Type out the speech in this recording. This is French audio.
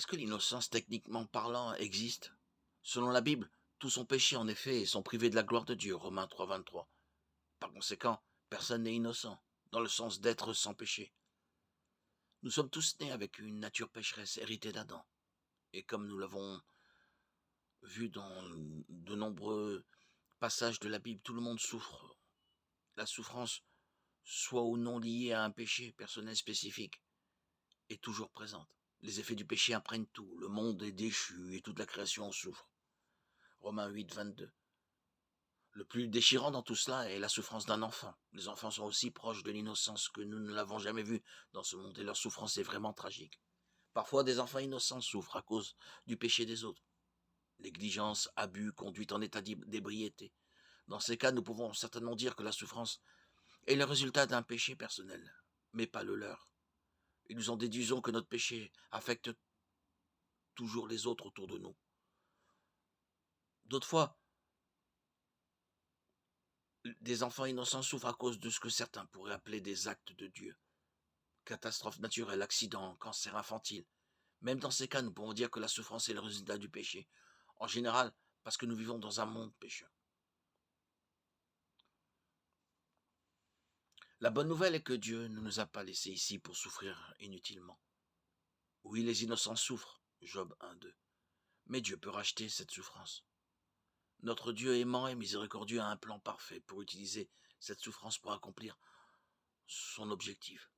Est-ce que l'innocence, techniquement parlant, existe? Selon la Bible, tous ont péché en effet et sont privés de la gloire de Dieu, Romains 3,23. Par conséquent, personne n'est innocent, dans le sens d'être sans péché. Nous sommes tous nés avec une nature pécheresse héritée d'Adam. Et comme nous l'avons vu dans de nombreux passages de la Bible, tout le monde souffre. La souffrance, soit ou non liée à un péché personnel spécifique, est toujours présente. Les effets du péché imprègnent tout. Le monde est déchu et toute la création en souffre. Romains 8, 22. Le plus déchirant dans tout cela est la souffrance d'un enfant. Les enfants sont aussi proches de l'innocence que nous ne l'avons jamais vue dans ce monde et leur souffrance est vraiment tragique. Parfois, des enfants innocents souffrent à cause du péché des autres. Négligence, abus, conduite en état d'ébriété. Dans ces cas, nous pouvons certainement dire que la souffrance est le résultat d'un péché personnel, mais pas le leur. Et nous en déduisons que notre péché affecte toujours les autres autour de nous. D'autres fois, des enfants innocents souffrent à cause de ce que certains pourraient appeler des actes de Dieu. Catastrophes naturelles, accidents, cancer infantile. Même dans ces cas, nous pouvons dire que la souffrance est le résultat du péché. En général, parce que nous vivons dans un monde pécheur. La bonne nouvelle est que Dieu ne nous a pas laissés ici pour souffrir inutilement. Oui, les innocents souffrent, Job 1,2. Mais Dieu peut racheter cette souffrance. Notre Dieu aimant et miséricordieux a un plan parfait pour utiliser cette souffrance pour accomplir son objectif.